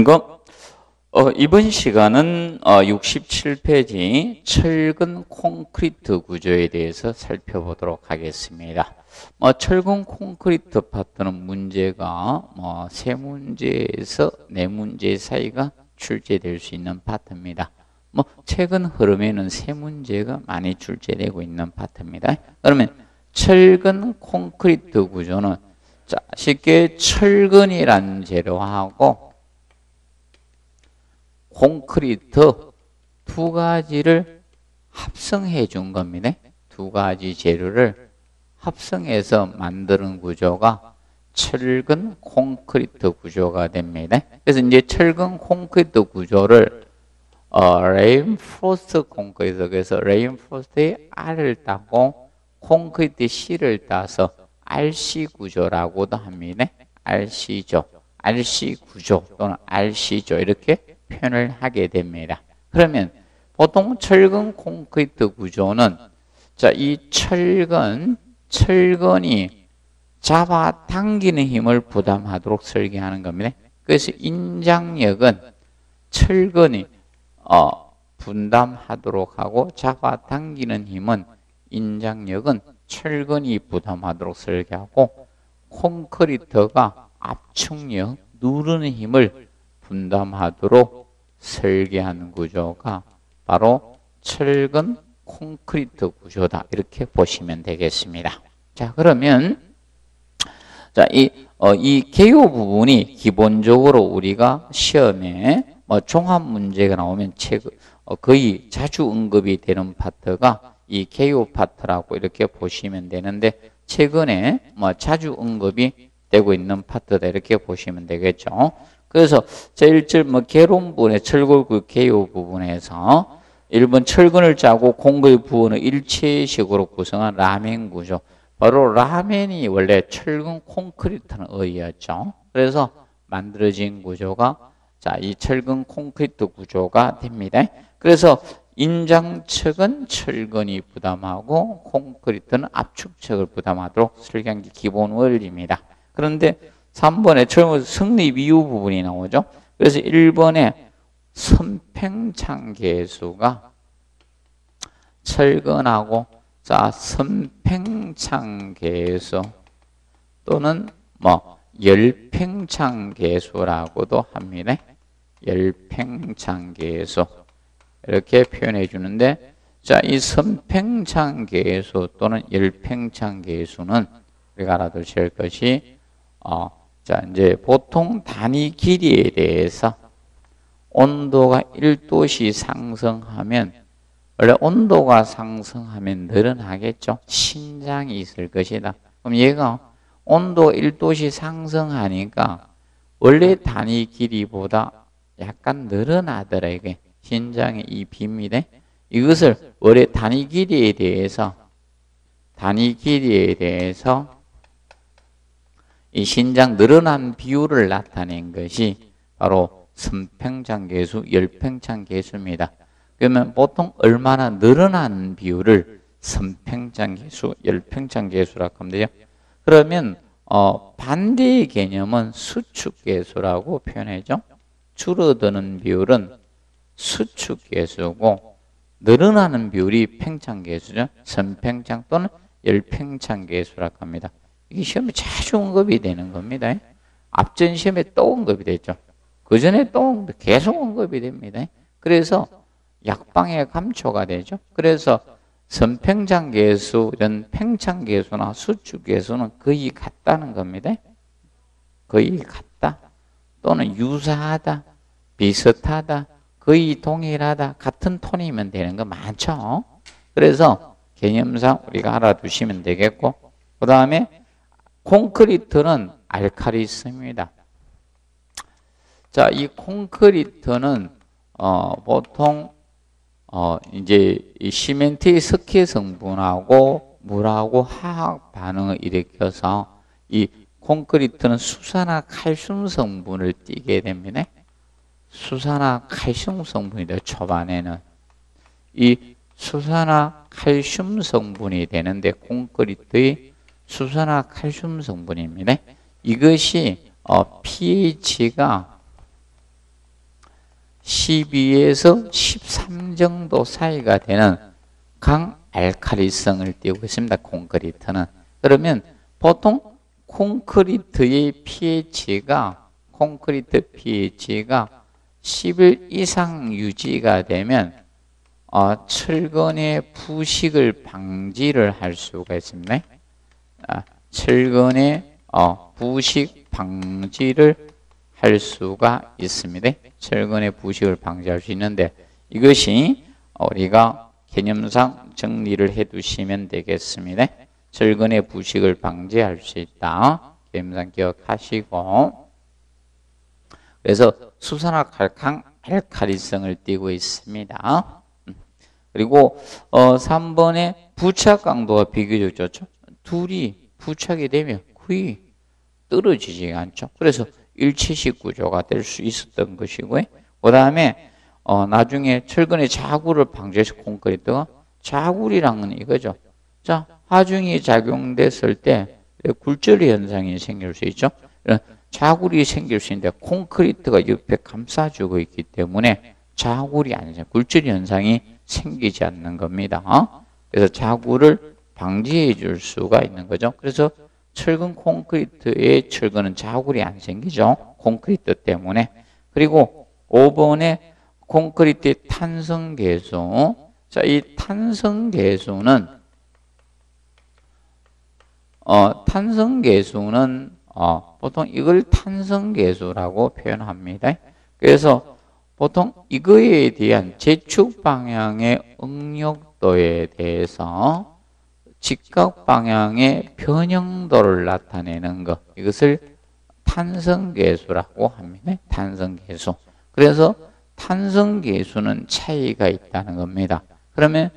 점검. 이번 시간은 67페이지 철근 콘크리트 구조에 대해서 살펴보도록 하겠습니다. 철근 콘크리트 파트는 문제가 세 문제에서 네 문제 사이가 출제될 수 있는 파트입니다. 최근 흐름에는 세 문제가 많이 출제되고 있는 파트입니다. 그러면 철근 콘크리트 구조는 쉽게 철근이라는 재료하고 콘크리트 두 가지를 합성해 준 겁니다. 두 가지 재료를 합성해서 만드는 구조가 철근 콘크리트 구조가 됩니다. 그래서 이제 철근 콘크리트 구조를 레인포스트 콘크리트, 그래서 레인포스트의 R을 따고 콘크리트 C를 따서 RC 구조라고도 합니다. RC죠. RC 구조 또는 RC조 이렇게 표현을 하게 됩니다. 그러면 보통 철근 콘크리트 구조는 이 철근이 잡아당기는 힘을 부담하도록 설계하는 겁니다. 그래서 인장력은 철근이 분담하도록 하고 잡아당기는 힘은 인장력은 철근이 부담하도록 설계하고 콘크리트가 압축력, 누르는 힘을 분담하도록 설계하는 구조가 바로 철근 콘크리트 구조다. 이렇게 보시면 되겠습니다. 자, 그러면 이 개요 부분이 기본적으로 우리가 시험에 종합 문제가 나오면 거의 자주 언급이 되는 파트가 이 개요 파트라고 이렇게 보시면 되는데 최근에 자주 언급이 되고 있는 파트다 이렇게 보시면 되겠죠. 그래서 제1절 개론부분의 철골 개요 부분에서 1번 철근을 짜고 공구의 부분을 일체식으로 구성한 라멘 구조. 바로 라멘이 원래 철근 콘크리트는 의였죠. 그래서 만들어진 구조가 이 철근 콘크리트 구조가 됩니다. 그래서 인장측은 철근이 부담하고 콘크리트는 압축측을 부담하도록 설계한 게 기본 원리입니다. 그런데 3번에 철근 성립 이유 부분이 나오죠. 그래서 1번에 선팽창계수가 철근하고 선팽창계수 또는 열팽창계수라고도 합니다. 열팽창계수 이렇게 표현해 주는데 이 선팽창계수 또는 열팽창계수는 우리가 알아두셔야 할 것이 이제 보통 단위 길이에 대해서 온도가 1도씩 상승하면 원래 온도가 상승하면 늘어나겠죠. 신장이 있을 것이다. 그럼 얘가 온도 1도씩 상승하니까 원래 단위 길이보다 약간 늘어나더라. 이게 신장의 이 비밀에 이것을 원래 단위 길이에 대해서 이 신장 늘어난 비율을 나타낸 것이 바로 선팽창계수, 열팽창계수입니다. 그러면 보통 얼마나 늘어난 비율을 선팽창계수, 열팽창계수라고 하면 돼요. 그러면 반대의 개념은 수축계수라고 표현하죠. 줄어드는 비율은 수축계수고 늘어나는 비율이 팽창계수죠. 선팽창 또는 열팽창계수라고 합니다. 이게 시험에 자주 언급이 되는 겁니다. 앞전 시험에 또 언급이 됐죠. 그 전에 또 계속 언급이 됩니다. 그래서 약방에 감초가 되죠. 그래서 선팽창계수, 이런 팽창계수나 수축계수는 거의 같다는 겁니다. 거의 같다 또는 유사하다, 비슷하다, 거의 동일하다, 같은 톤이면 되는 거 많죠. 그래서 개념상 우리가 알아두시면 되겠고, 그 다음에 콘크리트는 알카리성입니다. 이 콘크리트는 보통 이제 이 시멘트의 석회 성분하고 물하고 화학 반응을 일으켜서 이 콘크리트는 수산화 칼슘 성분을 띠게 됩니다. 수산화 칼슘 성분이다. 초반에는 이 수산화 칼슘 성분이 되는데 콘크리트의 수산화 칼슘 성분입니다. 이것이 pH가 12에서 13 정도 사이가 되는 강알칼리성을 띠고 있습니다. 콘크리트는. 그러면 보통 콘크리트 pH가 11 이상 유지가 되면 철근의 부식을 방지를 할 수가 있습니다. 철근의 부식 방지를 할 수가 있습니다. 철근의 부식을 방지할 수 있는데 이것이 우리가 개념상 정리를 해 두시면 되겠습니다. 철근의 부식을 방지할 수 있다. 개념상 기억하시고, 그래서 수산화칼 알칼리성을 띠고 있습니다. 그리고 3번에 부착 강도가 비교적 좋죠. 둘이 부착이 되면 거의 떨어지지 않죠. 그래서 일체식 구조가 될 수 있었던 것이고요. 그 다음에 나중에 철근의 자구를 방지해서 콘크리트가 자구리랑은 이거죠. 자, 하중이 작용됐을 때 굴절의 현상이 생길 수 있죠. 자굴이 생길 수 있는데 콘크리트가 옆에 감싸주고 있기 때문에 자굴이 아니죠. 굴절 현상이 생기지 않는 겁니다. 그래서 자굴을 방지해 줄 수가 있는 거죠. 그래서 철근 콘크리트의 철근은 자굴이 안 생기죠. 콘크리트 때문에. 그리고 5번에 콘크리트의 탄성계수. 자, 이 탄성계수는 보통 이걸 탄성계수라고 표현합니다. 그래서 보통 이거에 대한 제축 방향의 응력도에 대해서 직각 방향의 변형도를 나타내는 것, 이것을 탄성계수라고 합니다. 탄성계수. 그래서 탄성계수는 차이가 있다는 겁니다. 그러면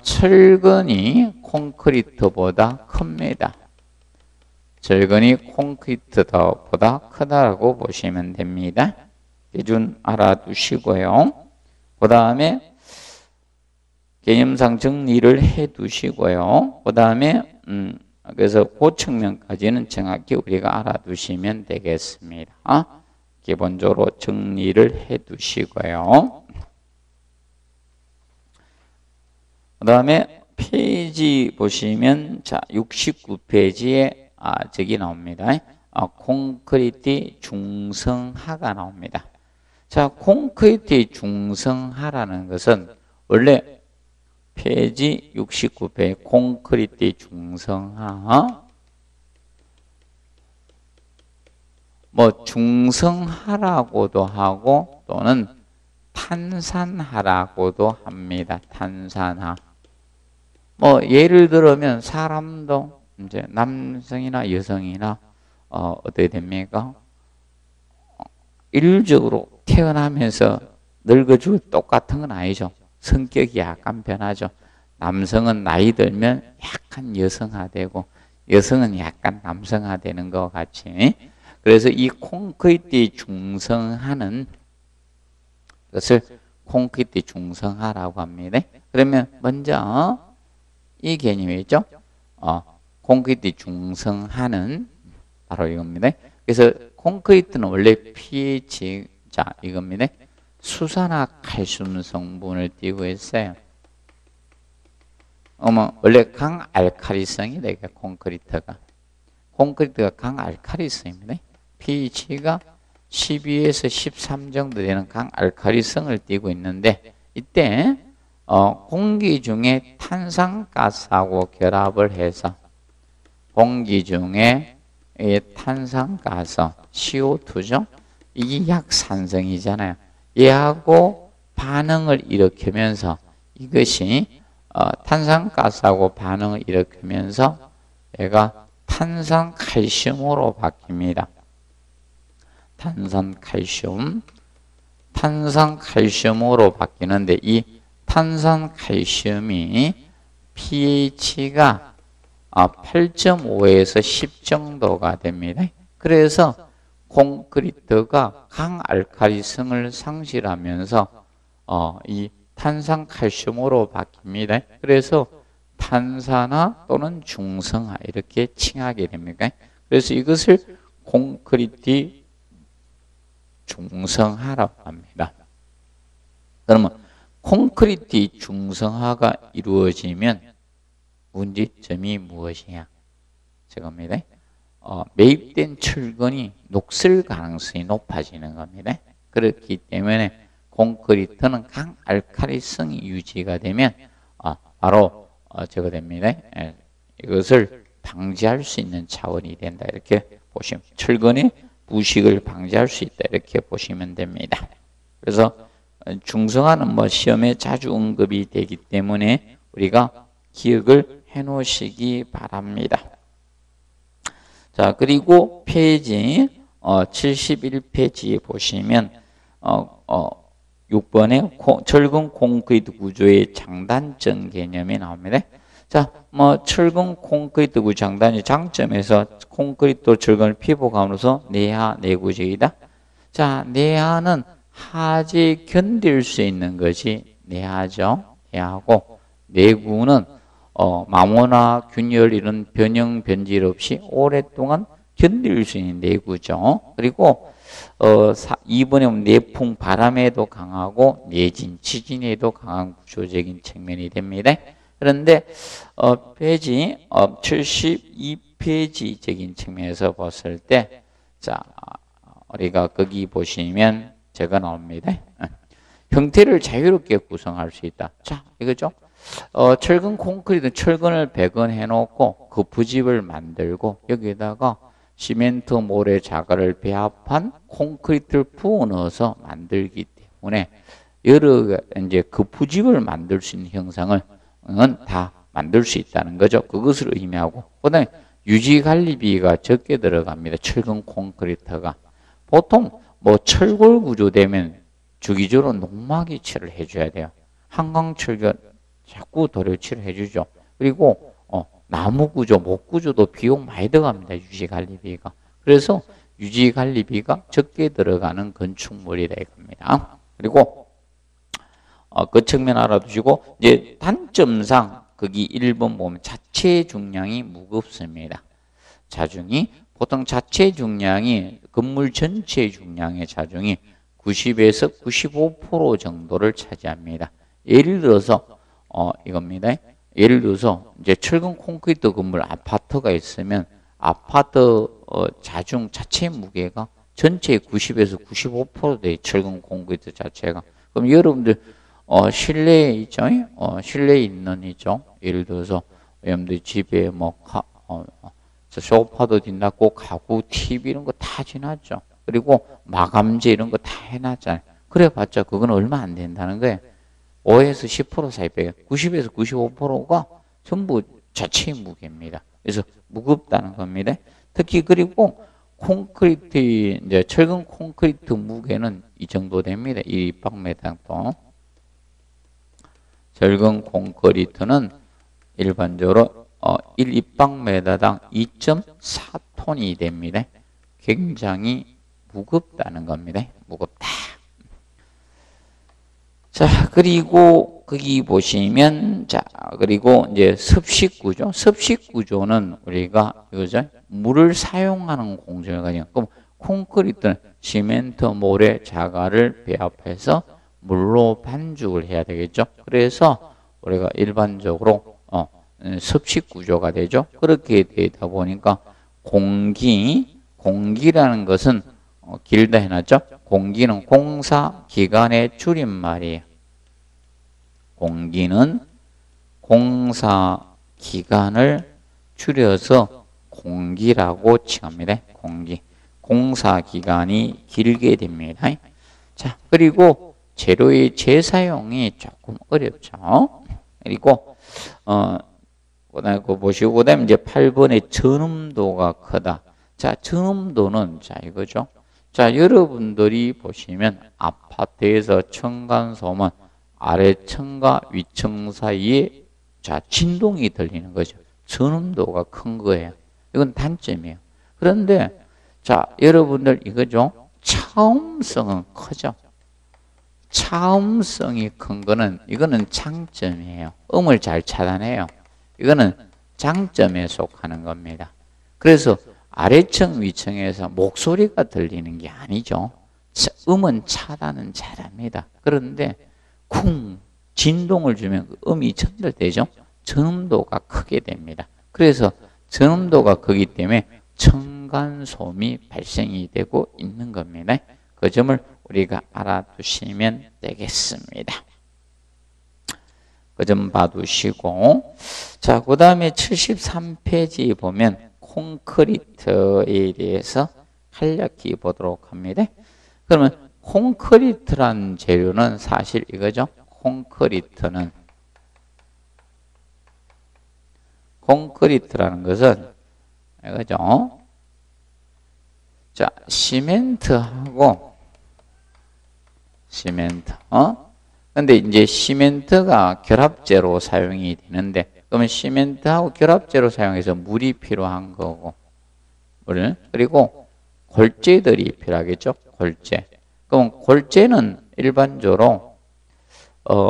철근이 콘크리트보다 큽니다. 철근이 콘크리트보다 크다라고 보시면 됩니다. 기준 알아두시고요. 그 다음에 개념상 정리를 해 두시고요. 그 다음에 그래서 그 측면까지는 정확히 우리가 알아두시면 되겠습니다. 기본적으로 정리를 해 두시고요. 그 다음에 페이지 보시면 자 69페이지에 저기 나옵니다. 콘크리트 중성하가 나옵니다. 자, 콘크리트 중성하라는 것은 원래 페이지 69페이지 콘크리트 중성하, 뭐 중성하라고도 하고 또는 탄산하라고도 합니다. 탄산하. 뭐 예를 들면 사람도 이제 남성이나 여성이나 어떻게 됩니까? 일률적으로 태어나면서 늙어지고 똑같은 건 아니죠. 성격이 약간 변하죠. 남성은 나이 들면 약간 여성화되고 여성은 약간 남성화되는 것 같이. 그래서 이 콘크리트 중성하는 것을 콘크리트 중성하라고 합니다. 그러면 먼저 이 개념이죠. 콘크리트 중성하는 바로 이겁니다. 그래서 콘크리트는 원래 pH, 자 이겁니다. 수산화 칼슘 성분을 띠고 있어요. 원래 강알칼리성이 되게 콘크리트가 강알칼리성입니다. pH가 12에서 13 정도 되는 강알칼리성을 띠고 있는데 이때 공기 중에 탄산가스하고 결합을 해서 공기 중에 탄산가스 CO2죠. 이게 약산성이잖아요. 얘하고 반응을 일으키면서 이것이 탄산가스하고 반응을 일으키면서 얘가 탄산칼슘으로 바뀝니다. 탄산칼슘으로 바뀌는데 이 탄산칼슘이 pH가 8.5에서 10 정도가 됩니다. 그래서 콘크리트가 강알칼리성을 상실하면서 이 탄산칼슘으로 바뀝니다. 그래서 탄산화 또는 중성화 이렇게 칭하게 됩니다. 그래서 이것을 콘크리트 중성화라고 합니다. 그러면 콘크리트 중성화가 이루어지면 문제점이 무엇이냐? 저겁니다. 매입된 철근이 녹슬 가능성이 높아지는 겁니다. 그렇기 때문에 콘크리트는 강알칼리성이 유지가 되면 바로 저거 됩니다. 이것을 방지할 수 있는 차원이 된다. 이렇게 보시면 철근의 부식을 방지할 수 있다. 이렇게 보시면 됩니다. 그래서 중성화는 뭐 시험에 자주 언급이 되기 때문에 우리가 기억을 해 놓으시기 바랍니다. 자, 그리고 페이지 71페이지에 보시면 6번에 철근 콘크리트 구조의 장단점 개념이 나옵니다. 자, 뭐 철근 콘크리트 구조 장단의 장점에서 콘크리트 철근을 피복함으로써 내하 내구적이다. 자, 내하는 하재에 견딜 수 있는 것이 내하죠. 내하고 내구는 마모나 균열 이런 변형 변질 없이 오랫동안 견딜 수 있는 내구죠. 그리고 2번에 보면 내풍 바람에도 강하고 내진 지진에도 강한 구조적인 측면이 됩니다. 그런데 페이지 72페이지적인 측면에서 봤을 때 자, 우리가 거기 보시면 제가 나옵니다. 형태를 자유롭게 구성할 수 있다. 자, 이거죠. 철근 콘크리트 철근을 배건해 놓고 그 부집을 만들고 여기에다가 시멘트 모래 자갈을 배합한 콘크리트를 부어 넣어서 만들기 때문에 여러 이제 그 부집을 만들 수 있는 형상을 다 만들 수 있다는 거죠. 그것을 의미하고 그다음에 유지 관리비가 적게 들어갑니다. 철근 콘크리트가 보통 뭐 철골 구조되면 주기적으로 농막이칠을 해줘야 돼요. 한강철근 자꾸 도료칠을 해주죠. 그리고 나무 구조, 목 구조도 비용 많이 들어갑니다. 유지 관리비가. 그래서 유지 관리비가 적게 들어가는 건축물이다 이겁니다. 그리고 그 측면 알아두시고 이제 단점상 거기 1번 보면 자체 중량이 무겁습니다. 자중이 보통 자체 중량이 건물 전체 중량의 자중이 90에서 95% 정도를 차지합니다. 예를 들어서 이겁니다. 예를 들어서 이제 철근 콘크리트 건물 아파트가 있으면 아파트 자중 자체 무게가 전체의 90에서 95% 돼요. 철근 콘크리트 자체가. 그럼 여러분들 실내에 있죠? 실내에 있는 있죠? 예를 들어서 여러분들 집에 뭐 소파도 뒷났고 가구, TV 이런 거 다 지났죠. 그리고 마감재 이런 거 다 해놨잖아요. 그래봤자 그건 얼마 안 된다는 거예요. 5에서 10% 사이 빼요. 90에서 95%가 전부 자체 무게입니다. 그래서 무겁다는 겁니다. 특히 그리고 콘크리트 이제 철근 콘크리트 무게는 이 정도 됩니다. 1입방메당도 철근 콘크리트는 일반적으로 1입방메다당 2.4톤이 됩니다. 굉장히 무겁다는 겁니다. 무겁다. 자, 그리고 거기 보시면 자, 그리고 이제 습식구조. 습식구조는 우리가 이거죠. 물을 사용하는 공정을 가지고 그럼 콘크리트는 시멘트, 모래, 자갈을 배합해서 물로 반죽을 해야 되겠죠. 그래서 우리가 일반적으로 습식구조가 되죠. 그렇게 되다 보니까 공기라는 것은 길다 해놨죠. 공기는 공사 기간의 줄임말이에요. 공기는 공사 기간을 줄여서 공기라고 칭합니다. 공기. 공사 기간이 길게 됩니다. 자, 그리고 재료의 재사용이 조금 어렵죠. 그리고 그다음에 보시고 그다음에 이제 8번의 전음도가 크다. 자, 전음도는 자 이거죠. 자, 여러분들이 보시면 아파트에서 층간소음은 아래층과 위층 사이에 자 진동이 들리는 거죠. 전음도가 큰 거예요. 이건 단점이에요. 그런데 자, 여러분들 이거죠. 차음성은 크죠. 차음성이 큰 거는 이거는 장점이에요. 음을 잘 차단해요. 이거는 장점에 속하는 겁니다. 그래서 아래층 위층에서 목소리가 들리는 게 아니죠. 음은 차단은 잘합니다. 그런데 쿵 진동을 주면 그 음이 전달되죠. 전음도가 크게 됩니다. 그래서 전음도가 크기 때문에 층간소음이 발생이 되고 있는 겁니다. 그 점을 우리가 알아두시면 되겠습니다. 그 점 봐두시고, 자, 그 다음에 73페이지 보면 콘크리트에 대해서 간략히 보도록 합니다. 그러면 콘크리트란 재료는 사실 이거죠. 콘크리트라는 것은 이거죠. 자, 시멘트하고 근데 이제 시멘트가 결합제로 사용이 되는데, 그러면 시멘트하고 결합제로 사용해서 물이 필요한 거고, 그리고 골재들이 필요하겠죠. 골재. 그럼 골재는 일반적으로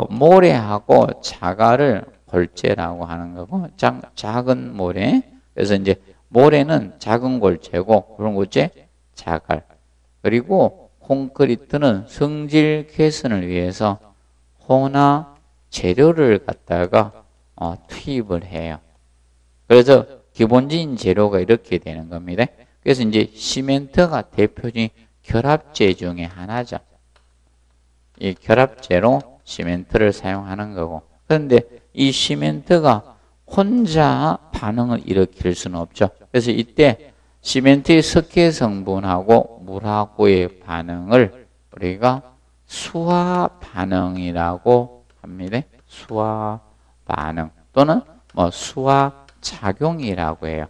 모래하고 자갈을 골재라고 하는 거고, 작은 모래. 그래서 이제 모래는 작은 골재고, 그런 골재 자갈. 그리고 콘크리트는 성질 개선을 위해서 혼화 재료를 갖다가 투입을 해요. 그래서 기본적인 재료가 이렇게 되는 겁니다. 그래서 이제 시멘트가 대표적인 결합재 중에 하나죠. 이 결합재로 시멘트를 사용하는 거고, 그런데 이 시멘트가 혼자 반응을 일으킬 수는 없죠. 그래서 이때 시멘트의 석회 성분하고 물하고의 반응을 우리가 수화 반응이라고 합니다. 수화 반응 또는 수화 작용이라고 해요.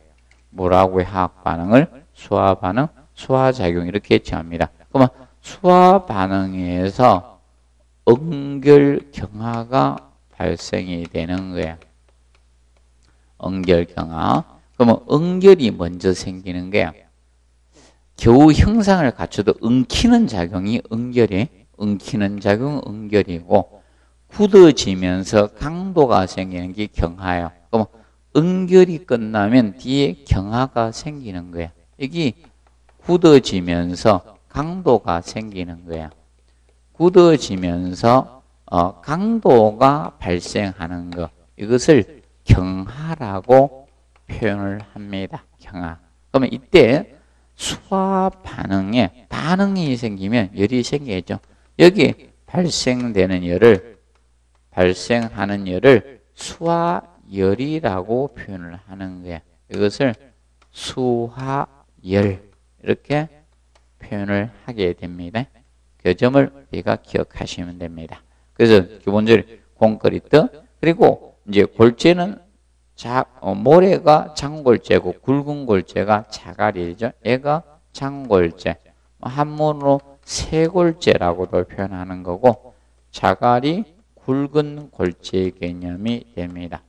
물하고의 화학 반응을 수화 반응, 수화 작용 이렇게 정합니다. 그러면 수화 반응에서 응결 경화가 발생이 되는 거예요. 응결 경화. 그러면 응결이 먼저 생기는 거예요. 겨우 형상을 갖춰도 엉키는 작용이 응결이, 엉키는 작용은 응결이고, 굳어지면서 강도가 생기는 게 경화예요. 그럼 응결이 끝나면 뒤에 경화가 생기는 거예요. 이게 굳어지면서 강도가 생기는 거예요. 굳어지면서 강도가 발생하는 것, 이것을 경화라고 표현을 합니다. 경화. 그러면 이때 수화 반응에 반응이 생기면 열이 생기겠죠. 여기 발생하는 열을 수화열이라고 표현을 하는 거예요. 이것을 수화열 이렇게 표현을 하게 됩니다. 그 점을 우리가 기억하시면 됩니다. 그래서 기본적으로 콘크리트, 그리고 이제 골재는 모래가 장골재고 굵은 골재가 자갈이죠. 얘가 장골재. 한문으로 세골재라고도 표현하는 거고, 자갈이 굵은 골재 개념이 됩니다.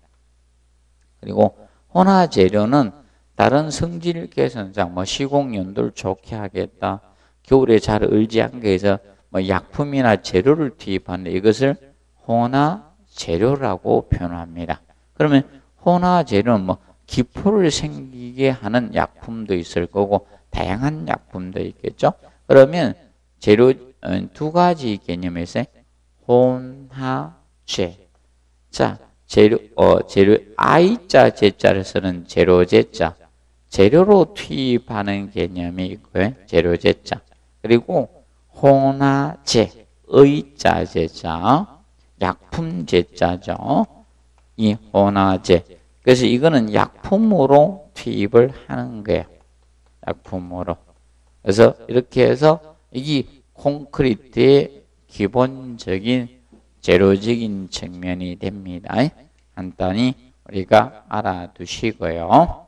그리고 혼화 재료는 다른 성질 개선상, 시공연도를 좋게 하겠다, 겨울에 잘 얼지 않게 해서 약품이나 재료를 투입하는데 이것을 혼화 재료라고 표현합니다. 그러면 혼화 재료는 기포를 생기게 하는 약품도 있을 거고 다양한 약품도 있겠죠. 그러면 재료 두 가지 개념이 있어요. 혼화재. 자, 재료 I자 제자를 쓰는 재료제자. 재료로 투입하는 개념이 있고요. 재료제자. 그리고 혼화재, 의자 제자, 약품 제자죠. 이 혼화재. 그래서 이거는 약품으로 투입을 하는 거예요. 약품으로. 그래서 이렇게 해서 이게 콘크리트의 기본적인 재료적인 측면이 됩니다. 간단히 우리가 알아두시고요.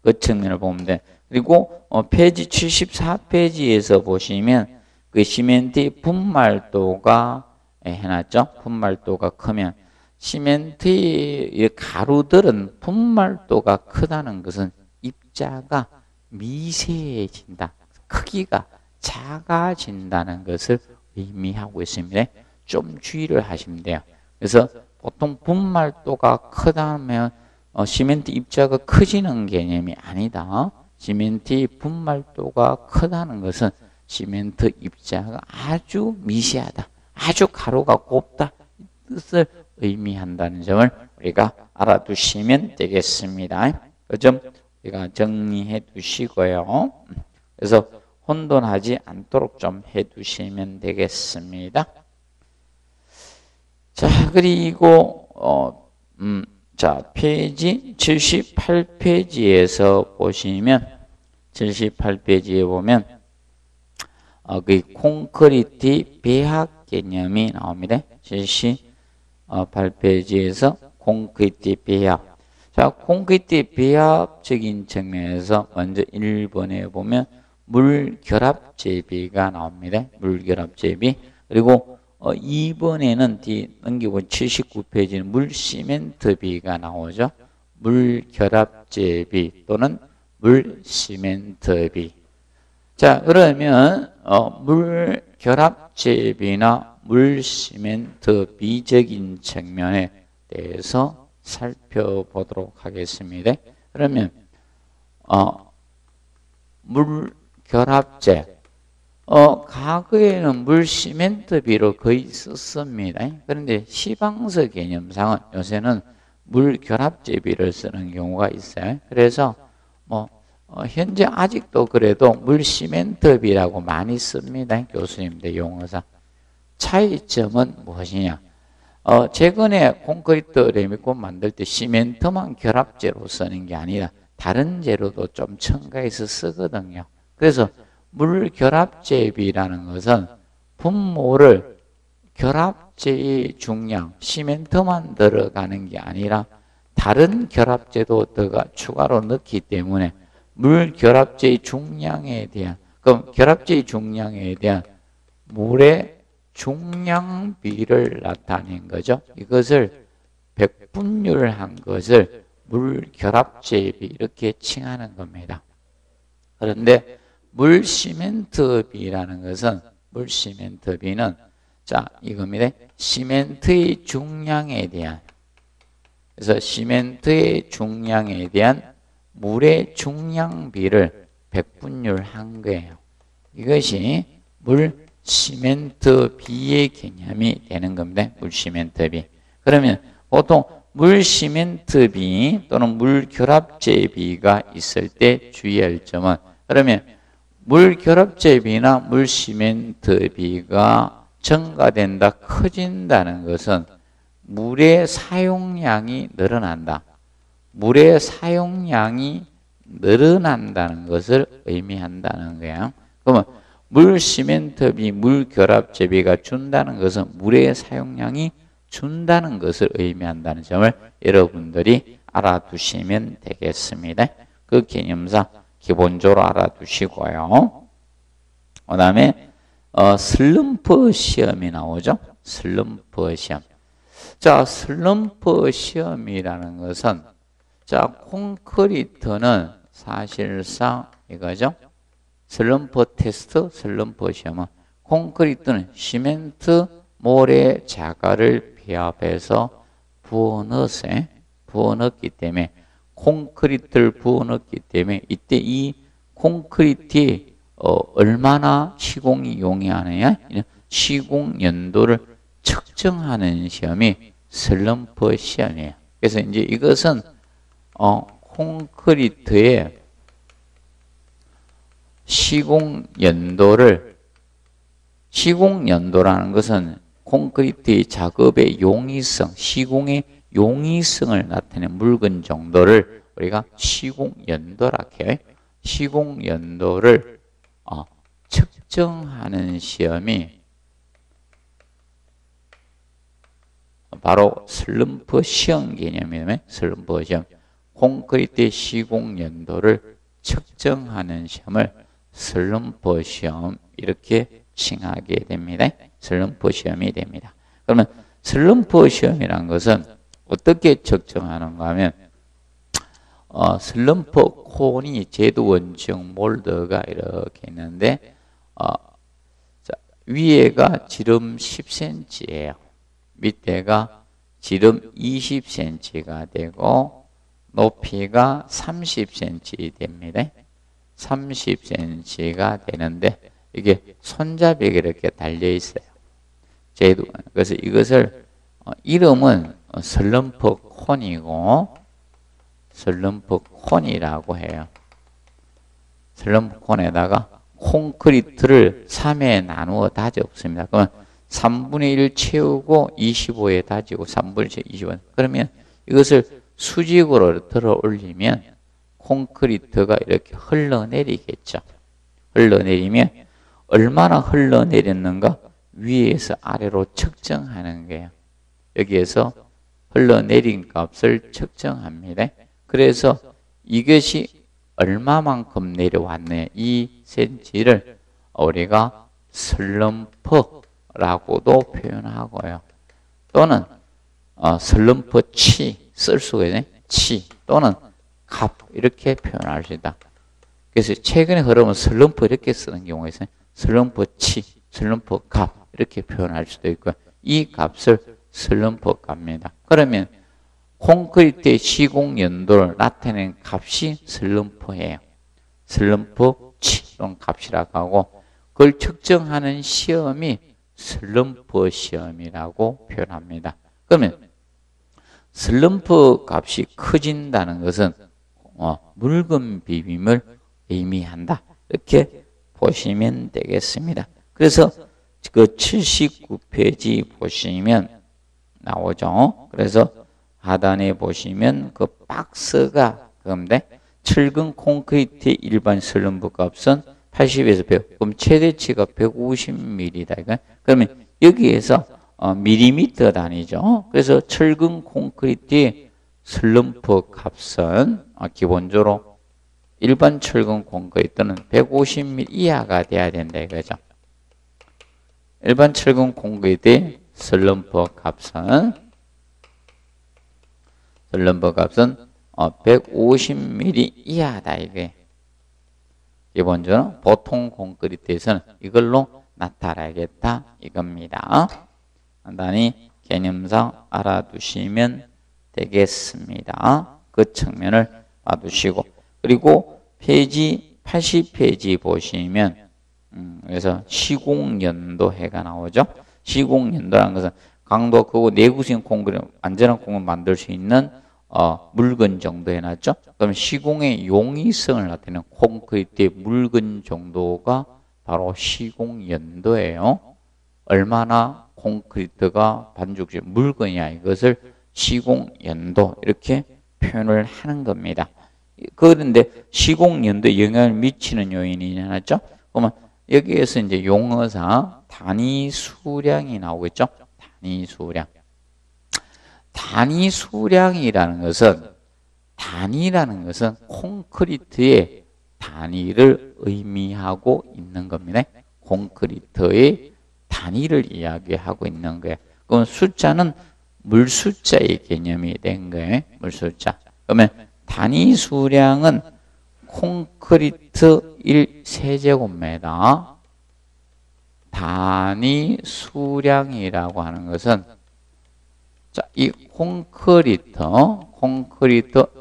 그 측면을 보면 돼. 그리고 페이지 74페이지에서 보시면 그 시멘트의 분말도가 해놨죠. 분말도가 크면 시멘트의 가루들은 분말도가 크다는 것은 입자가 미세해진다. 크기가 작아진다는 것을 의미하고 있습니다. 좀 주의를 하시면 돼요. 그래서 보통 분말도가 크다면 시멘트 입자가 커지는 개념이 아니다. 시멘트의 분말도가 크다는 것은 시멘트 입자가 아주 미세하다. 아주 가루가 곱다 이 뜻을 의미한다는 점을 우리가 알아두시면 되겠습니다. 그 점 우리가 정리해 두시고요. 그래서 혼돈하지 않도록 좀 해 두시면 되겠습니다. 자, 그리고 자, 페이지 78페이지에서 보시면 78페이지에 보면 그 콘크리트 배합 개념이 나옵니다. 78페이지에서 콘크리트 배합. 자, 콘크리트 배합적인 측면에서 먼저 1번에 보면 물결합제비가 나옵니다. 물결합제비. 그리고 2번에는 뒤 넘기고 79페이지는 물시멘트비가 나오죠. 물결합제비 또는 물시멘트비. 자, 그러면 물결합제비나 물시멘트비적인 측면에 대해서 살펴보도록 하겠습니다. 그러면 물결합제 과거에는 물시멘트비로 거의 썼습니다. 그런데 시방서 개념상은 요새는 물결합제비를 쓰는 경우가 있어요. 그래서 현재 아직도 그래도 물시멘트비라고 많이 씁니다. 교수님들 용어상. 차이점은 무엇이냐? 최근에 콘크리트 레미콘 만들 때 시멘트만 결합제로 쓰는 게 아니라 다른 재료도 좀 첨가해서 쓰거든요. 그래서 물결합제비라는 것은 분모를 결합제의 중량, 시멘트만 들어가는 게 아니라 다른 결합제도 추가로 넣기 때문에 물결합제의 중량에 대한, 그럼 결합제의 중량에 대한 물의 중량비를 나타낸 거죠. 이것을 백분율한 것을 물결합제비 이렇게 칭하는 겁니다. 그런데 물시멘트비라는 것은 물시멘트비는 자 이겁니다. 시멘트의 중량에 대한 그래서 시멘트의 중량에 대한 물의 중량비를 백분율한 거예요. 이것이 물시멘트비의 개념이 되는 겁니다. 물시멘트비. 그러면 보통 물시멘트비 또는 물결합제비가 있을 때 주의할 점은 그러면 물결합제비나 물시멘트비가 증가된다, 커진다는 것은 물의 사용량이 늘어난다. 물의 사용량이 늘어난다는 것을 의미한다는 거예요. 그러면 물시멘트비, 물결합제비가 준다는 것은 물의 사용량이 준다는 것을 의미한다는 점을 여러분들이 알아두시면 되겠습니다. 그 개념상 기본적으로 알아두시고요. 그 다음에 슬럼프 시험이 나오죠. 슬럼프 시험. 자, 슬럼프 시험이라는 것은 자, 콘크리트는 사실상 이거죠. 슬럼프 테스트, 슬럼프 시험은 콘크리트는 시멘트, 모래, 자갈을 배합해서 부어넣기 때문에 콘크리트를 부어넣기 때문에 이때 이 콘크리트에 얼마나 시공이 용이하느냐 시공 연도를 측정하는 시험이 슬럼프 시험이에요. 그래서 이제 이것은 콘크리트의 시공 연도라는 것은 콘크리트의 작업의 용이성, 시공의 용이성을 나타내는 묽은 정도를 우리가 시공 연도라 해요. 시공 연도를 측정하는 시험이 바로 슬럼프 시험 개념이면 슬럼프 시험. 콘크리트의 시공 연도를 측정하는 시험을 슬럼프 시험 이렇게 칭하게 됩니다. 슬럼프 시험이 됩니다. 그러면 슬럼프 시험이라는 것은 어떻게 측정하는가 하면 슬럼프 콘이 제도 원칙 몰드가 이렇게 있는데 자, 위에가 지름 10cm예요. 밑에가 지름 20cm가 되고 높이가 30cm 됩니다. 30cm가 되는데 이게 손잡이가 이렇게 달려 있어요. 제도. 그래서 이것을 이름은 슬럼프 콘이고 슬럼프 콘이라고 해요. 슬럼프 콘에다가 콘크리트를 3에 나누어 다졌습니다. 그러면 3분의 1 채우고 25에 다지고 3분의 1 25. 그러면 이것을 수직으로 들어 올리면 콘크리트가 이렇게 흘러내리겠죠. 흘러내리면 얼마나 흘러내렸는가 위에서 아래로 측정하는 거예요. 여기에서 흘러내린 값을 측정합니다. 그래서 이것이 얼마만큼 내려왔네, 2cm를 우리가 슬럼프라고도 표현하고요. 또는 슬럼프 치 쓸 수가 있네. 치 또는 갑 이렇게 표현할 수 있다. 그래서 최근에 흐름은 슬럼프 이렇게 쓰는 경우가 있어요. 슬럼프 치, 슬럼프 갑 이렇게 표현할 수도 있고요. 이 값을 슬럼프 값입니다. 그러면 콘크리트의 시공 연도를 나타내는 값이 슬럼프예요. 슬럼프 치론 값이라고 하고 그걸 측정하는 시험이 슬럼프 시험이라고 표현합니다. 그러면 슬럼프 값이 커진다는 것은 묽은 비빔을 의미한다. 이렇게 보시면 되겠습니다. 그래서 그 79페이지 보시면 나오죠. 그래서 하단에 보시면 그 박스가 그건데 철근 콘크리트의 일반 슬럼프 값은 80에서 100. 그럼 최대치가 150mm다. 그러면 여기에서 밀리미터 단위죠. 그래서 철근 콘크리트의 슬럼프 값은 기본적으로 일반 철근 콘크리트는 150mm 이하가 돼야 된다 이거죠. 일반 철근 콘크리트의 슬럼프 값은 150mm 이하다 이게. 기본적으로 보통 콘크리트에서는 이걸로 나타나겠다 이겁니다. 간단히 개념상 알아두시면 되겠습니다. 그 측면을 봐두시고, 그리고 페이지 80페이지 보시면 그래서 시공연도 해가 나오죠. 시공연도라는 것은 강도 크고 내구성 콘크리트 안전한 공을 만들 수 있는 묽은 정도 해놨죠. 그럼 시공의 용이성을 나타내는 콘크리트의 묽은 정도가 바로 시공연도예요. 얼마나 콘크리트가 반죽이 묽으냐 이것을 시공연도 이렇게 표현을 하는 겁니다. 그런데 시공연도에 영향을 미치는 요인이 하나죠. 그러면 여기에서 이제 용어상 단위 수량이 나오겠죠. 단위 수량. 단위 수량이라는 것은 단위라는 것은 콘크리트의 단위를 의미하고 있는 겁니다. 콘크리트의 단위를 이야기하고 있는 거예요. 그럼 숫자는 물숫자의 개념이 된 거예요. 물숫자. 그러면 단위 수량은 콘크리트 1세제곱미터 단위 수량이라고 하는 것은 자, 이 콘크리트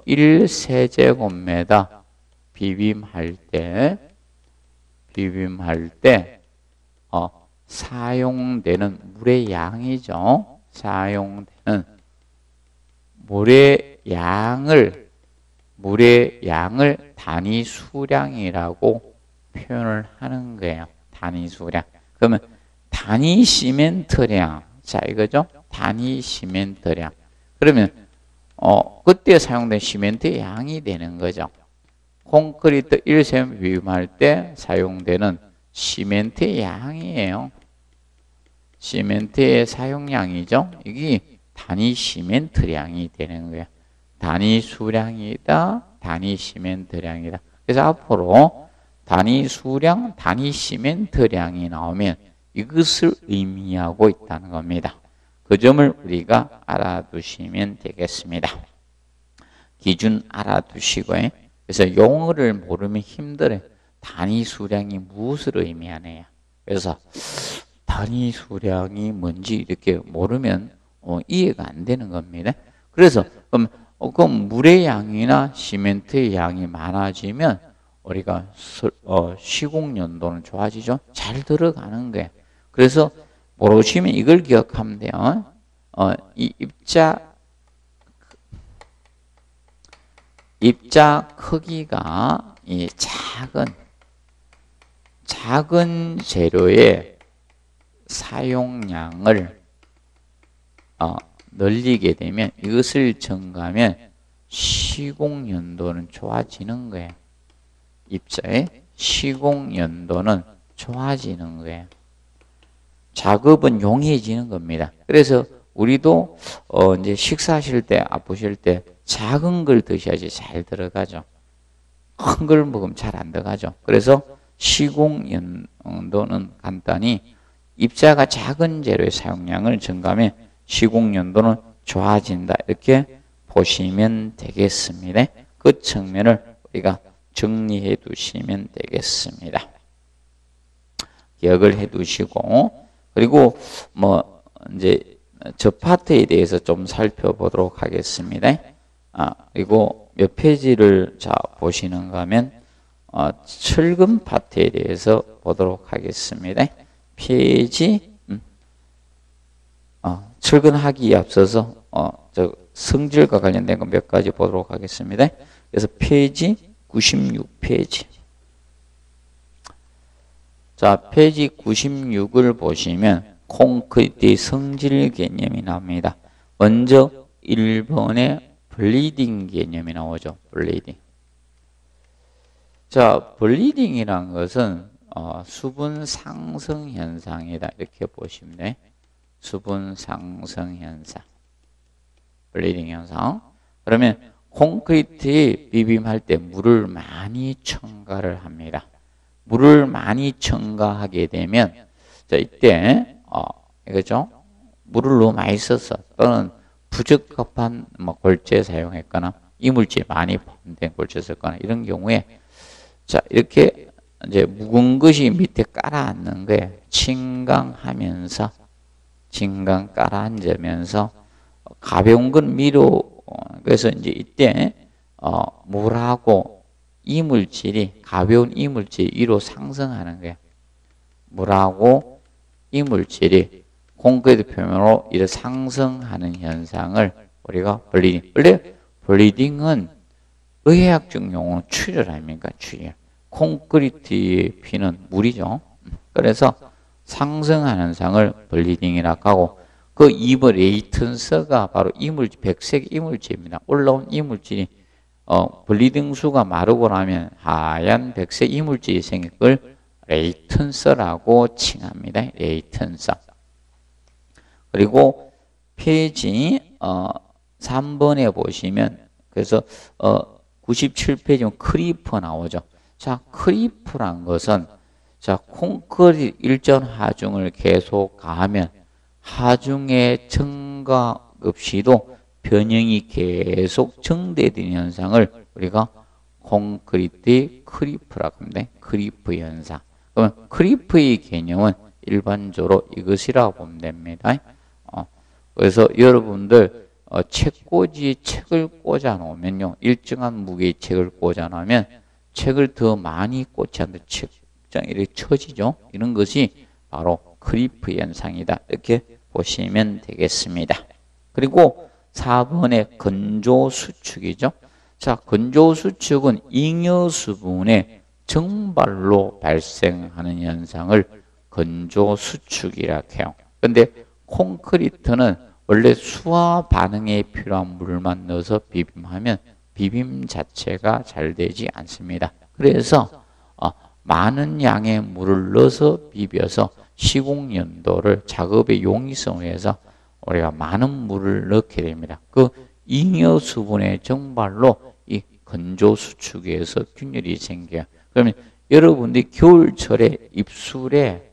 1세제곱미터 비빔할 때 사용되는 물의 양이죠. 사용되는 물의 양을 단위 수량이라고 표현을 하는 거예요. 단위 수량. 그러면 단위 시멘트량. 자, 이거죠. 단위 시멘트량. 그러면 그때 사용된 시멘트의 양이 되는 거죠. 콘크리트 1세제곱 비빔할 때 사용되는 시멘트의 양이에요. 시멘트의 사용량이죠. 이게 단위 시멘트량이 되는 거예요. 단위 수량이다, 단위 시멘트량이다. 그래서 앞으로 단위 수량, 단위 시멘트량이 나오면 이것을 의미하고 있다는 겁니다. 그 점을 우리가 알아두시면 되겠습니다. 기준 알아두시고요. 그래서 용어를 모르면 힘들어요. 단위 수량이 무엇을 의미하네요. 그래서 단위 수량이 뭔지 이렇게 모르면 이해가 안 되는 겁니다. 그래서 그럼 물의 양이나 시멘트의 양이 많아지면 우리가 시공 연도는 좋아지죠. 잘 들어가는 거예요. 그래서 모르시면 이걸 기억하면 돼요. 이 입자 크기가 이 작은 재료의 사용량을 늘리게 되면, 이것을 증가하면 시공연도는 좋아지는 거예요. 입자의 시공연도는 좋아지는 거예요. 작업은 용이해지는 겁니다. 그래서 우리도 이제 식사하실 때, 아프실 때 작은 걸 드셔야지 잘 들어가죠. 큰 걸 먹으면 잘 안 들어가죠. 그래서 시공연도는 간단히 입자가 작은 재료의 사용량을 증가하면 시공연도는 좋아진다, 이렇게 보시면 되겠습니다. 그 측면을 우리가 정리해 두시면 되겠습니다. 기억을 해 두시고, 그리고 뭐 이제 저 파트에 대해서 좀 살펴보도록 하겠습니다. 그리고 몇 페이지를 보시는가 하면 철근 파트에 대해서 보도록 하겠습니다. 페이지 철근하기에 앞서서 저 성질과 관련된 거 몇 가지 보도록 하겠습니다. 그래서 페이지 96페이지. 자, 페이지 96을 보시면 콘크리트의 성질 개념이 나옵니다. 먼저 1번에 블리딩 개념이 나오죠. 블리딩. 자, 블리딩이란 것은 수분 상승 현상이다, 이렇게 보시면 돼. 수분 상승 현상, 블리딩 현상. 그러면 콘크리트에 비빔할 때 물을 많이 첨가를 합니다. 물을 많이 첨가하게 되면, 자, 이때 이거죠. 물을 너무 많이 써서, 또는 부적합한 골재 사용했거나 이물질 많이 포함된 골재 썼거나 이런 경우에, 자, 이렇게 이제 묵은 것이 밑에 깔아앉는 거에 침강하면서, 침강 깔아앉으면서 가벼운 건 위로, 그래서 이제 이때 물하고 이물질이, 가벼운 이물질이 위로 상승하는 거예요. 물하고 이물질이 콘크리트 표면으로 이렇게 상승하는 현상을 우리가 블리딩. 원래 블리딩은 의학적 용어는 출혈 아닙니까? 출혈. 콘크리트에 피는 물이죠. 그래서 상승하는 현상을 블리딩이라고 하고, 그 이버레이턴스가 바로 이물질, 백색 이물질입니다. 올라온 이물질이 블리딩 수가 마르고 나면 하얀 백색 이물질이 생긴 걸 레이턴스라고 칭합니다. 레이턴스. 그리고 페이지 3번에 보시면, 그래서 97페이지면 크리퍼 나오죠. 자, 크리프란 것은, 자, 콘크리트 일전 하중을 계속 가하면 하중의 증가 없이도 변형이 계속 증대되는 현상을 우리가 콘크리트의 크리프라고 합니다. 크리프 현상. 그러면 크리프의 개념은 일반적으로 이것이라고 보면 됩니다. 그래서 여러분들 책꽂이에 책을 꽂아 놓으면요, 일정한 무게의 책을 꽂아 놓으면 책을 더 많이 꽂지 않는 책장이 이렇게 처지죠. 이런 것이 바로 크리프 현상이다, 이렇게 보시면 되겠습니다. 그리고 4번의 건조 수축이죠. 자, 건조 수축은 잉여 수분의 증발로 발생하는 현상을 건조 수축이라고 해요. 근데 콘크리트는 원래 수화 반응에 필요한 물만 넣어서 비빔하면 비빔 자체가 잘 되지 않습니다. 그래서 많은 양의 물을 넣어서 비벼서 시공연도를, 작업의 용이성을 위해서 우리가 많은 물을 넣게 됩니다. 그 잉여 수분의 증발로 이 건조 수축에서 균열이 생겨요. 그러면 여러분들이 겨울철에 입술에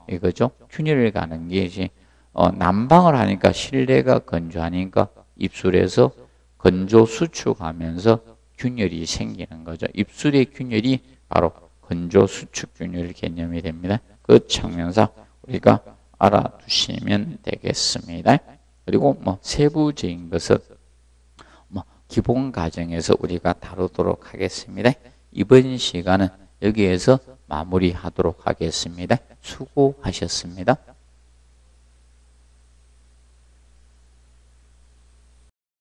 이거죠, 균열을 가는 게 난방을 하니까 실내가 건조하니까 입술에서 건조 수축하면서 균열이 생기는 거죠. 입술의 균열이 바로 건조 수축 균열 개념이 됩니다. 그 측면에서 우리가 알아두시면 되겠습니다. 그리고 세부적인 것은 기본 과정에서 우리가 다루도록 하겠습니다. 이번 시간은 여기에서 마무리하도록 하겠습니다. 수고하셨습니다.